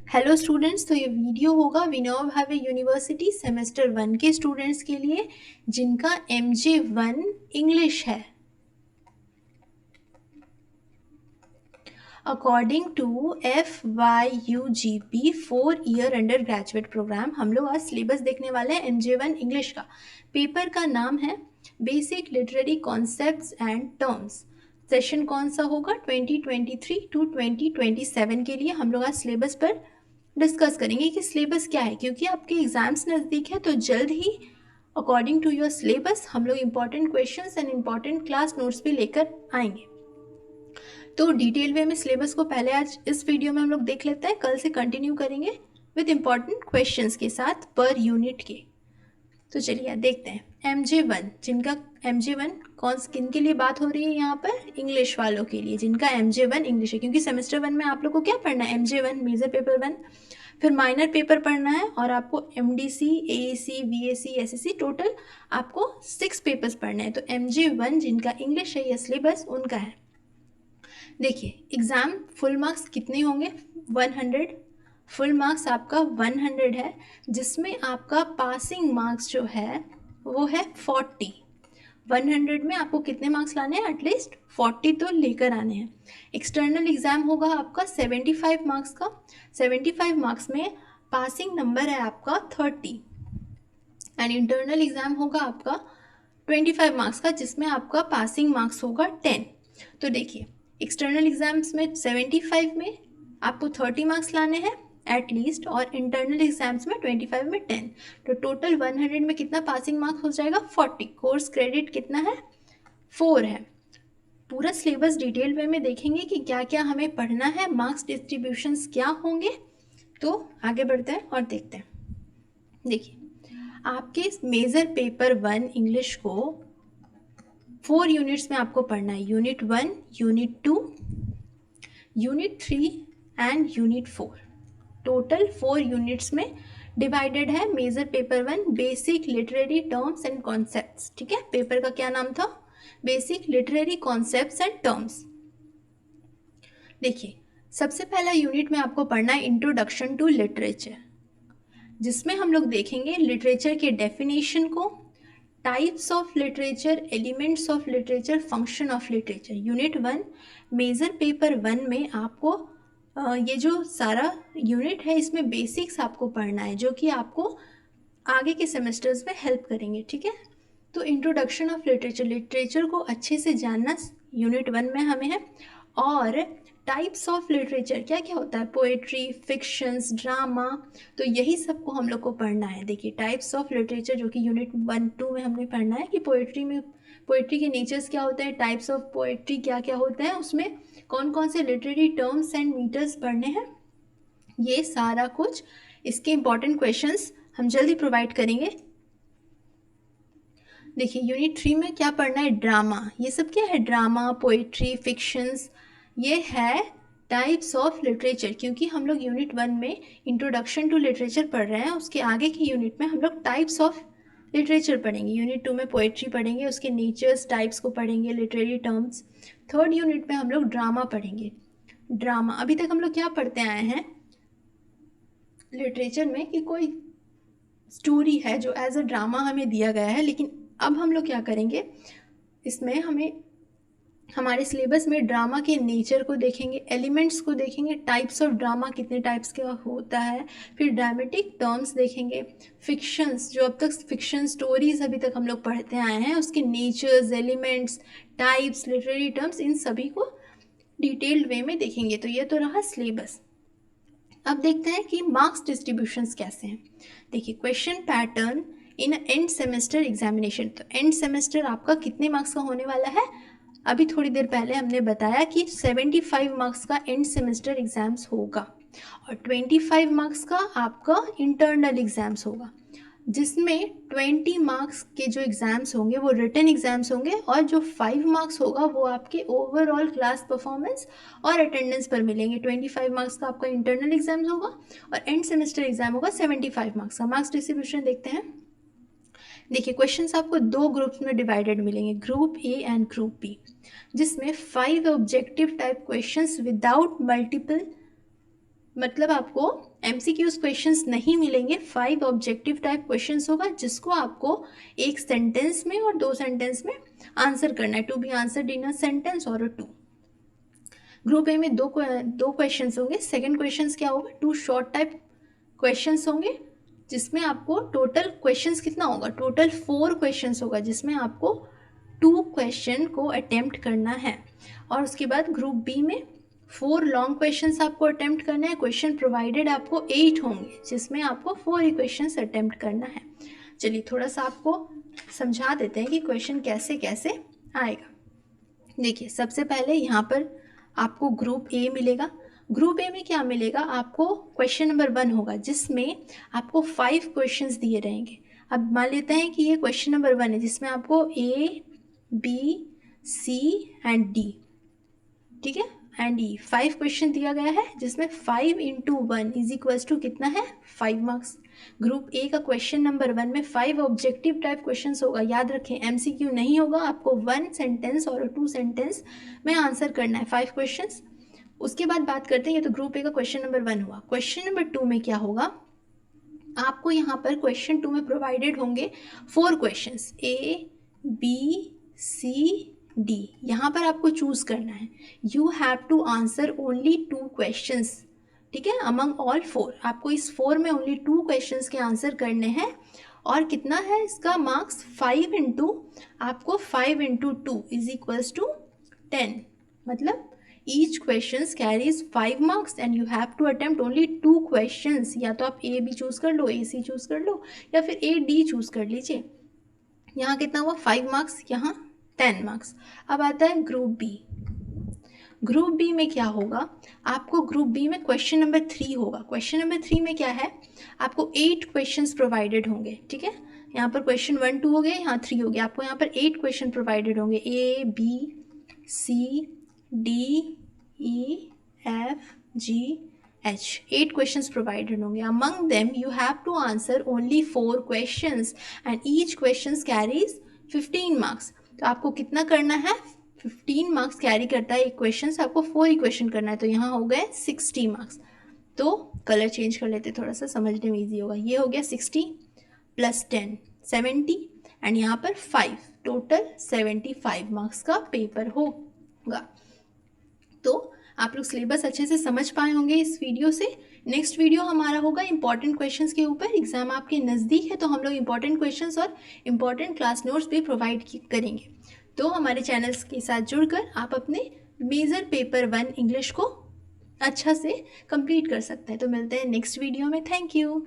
Hello students, तो ये video होगा विनोबा भावे यूनिवर्सिटी सेमेस्टर 1 के स्टूडेंट्स के लिए जिनका MJ1 इंग्लिश है। According to FYUGP 4 year undergraduate programme हम लोग आज सिलेबस देखने वाले हैं MJ1 इंग्लिश का। पेपर का नाम है basic literary concepts and terms. Session कौन सा होगा? 2023 टू 2027 के लिए हम लोग आज सिलेबस पर डिस्कस करेंगे कि सिलेबस क्या है, क्योंकि आपके एग्जाम्स नज़दीक है तो जल्द ही अकॉर्डिंग टू योर सिलेबस हम लोग important questions and important class notes भी लेकर आएंगे। तो डिटेल वे में सिलेबस को पहले आज इस वीडियो में हम लोग देख लेते हैं, कल से कंटिन्यू करेंगे विद इम्पॉर्टेंट क्वेश्चंस के साथ पर यूनिट के। तो चलिए देखते हैं MJ1, जिनका MJ1 किन के लिए बात हो रही है यहाँ पर? इंग्लिश वालों के लिए जिनका MJ1 इंग्लिश है, क्योंकि सेमेस्टर 1 में आप लोग को क्या पढ़ना है? MJ1 मेजर पेपर 1, फिर माइनर पेपर पढ़ना है और आपको MDC, AEC, VAC, SSC total आपको 6 पेपर्स पढ़ने हैं। तो MJ1 जिनका इंग्लिश है, यह सिलेबस उनका है। देखिए एग्ज़ाम फुल मार्क्स कितने होंगे? 100 फुल मार्क्स आपका 100 है, जिसमें आपका पासिंग मार्क्स जो है वो है 40। 100 में आपको कितने मार्क्स लाने हैं? एटलीस्ट 40 तो लेकर आने हैं। एक्सटर्नल एग्ज़ाम होगा आपका 75 मार्क्स का। 75 मार्क्स में पासिंग नंबर है आपका 30 एंड इंटरनल एग्ज़ाम होगा आपका 25 मार्क्स का, जिसमें आपका पासिंग मार्क्स होगा 10। तो देखिए एक्सटर्नल एग्ज़ाम्स में 75 में आपको 30 मार्क्स लाने हैं एटलीस्ट, और इंटरनल एग्जाम्स में 25 में 10। तो टोटल 100 में कितना पासिंग मार्क्स हो जाएगा? 40। कोर्स क्रेडिट कितना है? 4 है। पूरा सिलेबस डिटेल वे में देखेंगे कि क्या क्या हमें पढ़ना है, मार्क्स डिस्ट्रीब्यूशंस क्या होंगे। तो आगे बढ़ते हैं और देखते हैं। देखिए आपके मेजर पेपर 1 इंग्लिश को 4 यूनिट्स में आपको पढ़ना है। Unit 1, unit 2, unit 3 and unit 4। Total 4 units में डिवाइडेड है major paper 1 basic literary terms and concepts. ठीक है, पेपर का क्या नाम था? Basic literary concepts and terms. देखिए सबसे पहला यूनिट में आपको पढ़ना है इंट्रोडक्शन टू लिटरेचर, जिसमें हम लोग देखेंगे लिटरेचर के डेफिनेशन को, types of literature, elements of literature, function of literature. Unit 1 major paper 1 में आपको ये जो सारा यूनिट है इसमें बेसिक्स आपको पढ़ना है, जो कि आपको आगे के सेमेस्टर्स में हेल्प करेंगे। ठीक है, तो इंट्रोडक्शन ऑफ लिटरेचर, लिटरेचर को अच्छे से जानना यूनिट 1 में हमें है। और टाइप्स ऑफ लिटरेचर क्या क्या होता है? पोएट्री, फिक्शंस, ड्रामा, तो यही सबको हम लोग को पढ़ना है। देखिए टाइप्स ऑफ लिटरेचर जो कि यूनिट 1, 2 में हमने पढ़ना है कि पोएट्री के नेचर्स क्या होते हैं, टाइप्स ऑफ पोएट्री क्या क्या होते हैं, उसमें कौन कौन से लिटरेरी टर्म्स एंड मीटर्स पढ़ने हैं, ये सारा कुछ इसके इंपॉर्टेंट क्वेश्चंस हम जल्दी प्रोवाइड करेंगे। देखिए यूनिट 3 में क्या पढ़ना है? ड्रामा। ये सब क्या है? ड्रामा, पोएट्री, फिक्शंस, ये है टाइप्स ऑफ लिटरेचर। क्योंकि हम लोग यूनिट 1 में इंट्रोडक्शन टू लिटरेचर पढ़ रहे हैं, उसके आगे की यूनिट में हम लोग टाइप्स ऑफ लिटरेचर पढ़ेंगे। यूनिट 2 में पोएट्री पढ़ेंगे, उसके नेचर्स, टाइप्स को पढ़ेंगे, लिटरेरी टर्म्स। थर्ड यूनिट में हम लोग ड्रामा पढ़ेंगे। ड्रामा अभी तक हम लोग क्या पढ़ते आए हैं लिटरेचर में कि कोई स्टोरी है जो एज अ ड्रामा हमें दिया गया है, लेकिन अब हम लोग क्या करेंगे, इसमें हमें हमारे सिलेबस में ड्रामा के नेचर को देखेंगे, एलिमेंट्स को देखेंगे, टाइप्स ऑफ ड्रामा कितने टाइप्स का होता है, फिर ड्रामेटिक टर्म्स देखेंगे, फिक्शंस जो अब तक फिक्शन स्टोरीज अभी तक हम लोग पढ़ते आए हैं उसके natures, elements, types, literary terms, इन सभी को डिटेल्ड वे में देखेंगे। तो ये तो रहा सिलेबस। अब देखते हैं कि मार्क्स डिस्ट्रीब्यूशंस कैसे हैं। देखिए question pattern in end semester examination. तो एंड सेमेस्टर आपका कितने मार्क्स का होने वाला है? अभी थोड़ी देर पहले हमने बताया कि 75 मार्क्स का एंड सेमेस्टर एग्जाम्स होगा और 25 मार्क्स का आपका इंटरनल एग्जाम्स होगा, जिसमें 20 मार्क्स के जो एग्ज़ाम्स होंगे वो रिटन एग्ज़ाम्स होंगे और जो 5 मार्क्स होगा वो आपके ओवरऑल क्लास परफॉर्मेंस और अटेंडेंस पर मिलेंगे। 25 मार्क्स का आपका इंटरनल एग्ज़ाम्स होगा और एंड सेमेस्टर एग्ज़ाम होगा 75 मार्क्स का। मार्क्स डिस्ट्रीब्यूशन देखते हैं। देखिए क्वेश्चंस आपको 2 ग्रुप्स में डिवाइडेड मिलेंगे, group A and group B, जिसमें 5 objective type questions without multiple, मतलब आपको MCQs क्वेश्चंस नहीं मिलेंगे, 5 ऑब्जेक्टिव टाइप क्वेश्चंस होगा जिसको आपको एक सेंटेंस में और 2 सेंटेंस में आंसर करना है, to be answered in a sentence और 2। ग्रुप ए में दो क्वेश्चंस होंगे। सेकंड क्वेश्चंस क्या होगा, 2 शॉर्ट टाइप क्वेश्चंस होंगे जिसमें आपको टोटल क्वेश्चंस कितना होगा, टोटल 4 क्वेश्चंस होगा जिसमें आपको 2 क्वेश्चन को अटेम्प्ट करना है। और उसके बाद ग्रुप बी में 4 लॉन्ग क्वेश्चंस आपको अटेम्प्ट करना है। क्वेश्चन प्रोवाइडेड आपको 8 होंगे जिसमें आपको 4 ही क्वेश्चंस अटेम्प्ट करना है। चलिए थोड़ा सा आपको समझा देते हैं कि क्वेश्चन कैसे कैसे आएगा। देखिए सबसे पहले यहाँ पर आपको ग्रुप ए मिलेगा। ग्रुप ए में क्या मिलेगा, आपको क्वेश्चन नंबर 1 होगा जिसमें आपको 5 क्वेश्चंस दिए रहेंगे। अब मान लेते हैं कि ये क्वेश्चन नंबर 1 है जिसमें आपको A, B, C and D, ठीक है, एंड E 5 क्वेश्चन दिया गया है जिसमें 5 × 1 इज इक्वल्स टू कितना है, 5 मार्क्स। ग्रुप ए का क्वेश्चन नंबर 1 में 5 ऑब्जेक्टिव टाइप क्वेश्चंस होगा। याद रखें MCQ नहीं होगा, आपको 1 सेंटेंस और 2 सेंटेंस में आंसर करना है 5 क्वेश्चंस। उसके बाद बात करते हैं, ये तो ग्रुप ए का क्वेश्चन नंबर 1 हुआ। क्वेश्चन नंबर 2 में क्या होगा, आपको यहाँ पर क्वेश्चन 2 में प्रोवाइडेड होंगे 4 questions A, B, C, D। यहाँ पर आपको चूज करना है, you have to answer only 2 questions, ठीक है, अमंग ऑल 4। आपको इस 4 में ओनली 2 क्वेश्चंस के आंसर करने हैं। और कितना है इसका मार्क्स, 5 × आपको 5 × 2 इज इक्वल्स टू 10, मतलब each questions carries 5 marks and you have to attempt only 2 questions. या तो आप A, B चूज कर लो, A, C चूज कर लो, या फिर A, D चूज कर लीजिए। यहाँ कितना हुआ, 5 मार्क्स, यहाँ 10 मार्क्स। अब आता है ग्रुप बी। ग्रुप बी में क्या होगा, आपको ग्रुप बी में क्वेश्चन नंबर 3 होगा। क्वेश्चन नंबर 3 में क्या है, आपको 8 क्वेश्चंस प्रोवाइडेड होंगे, ठीक है। यहाँ पर क्वेश्चन 1, 2 हो गए, यहाँ 3 हो गया। आपको यहाँ पर 8 क्वेश्चन प्रोवाइडेड होंगे, A, B, C, D, E, F, G, H। 8 questions provided होंगे। Among them you have to answer only 4 questions and each questions carries 15 marks. तो आपको कितना करना है, 15 मार्क्स कैरी करता है एक क्वेश्चन, से आपको 4 ही क्वेश्चन करना है, तो यहाँ हो गए 60 मार्क्स। तो कलर चेंज कर लेते, थोड़ा सा समझने में ईजी होगा। ये हो गया 60 + 10 70 एंड यहाँ पर 5, टोटल 75 मार्क्स का पेपर होगा। तो आप लोग सिलेबस अच्छे से समझ पाए होंगे इस वीडियो से। नेक्स्ट वीडियो हमारा होगा इंपॉर्टेंट क्वेश्चंस के ऊपर। एग्जाम आपके नज़दीक है तो हम लोग इंपॉर्टेंट क्वेश्चंस और इंपॉर्टेंट क्लास नोट्स भी प्रोवाइड करेंगे। तो हमारे चैनल्स के साथ जुड़कर आप अपने मेजर पेपर 1 इंग्लिश को अच्छा से कंप्लीट कर सकते हैं। तो मिलते हैं नेक्स्ट वीडियो में। Thank you.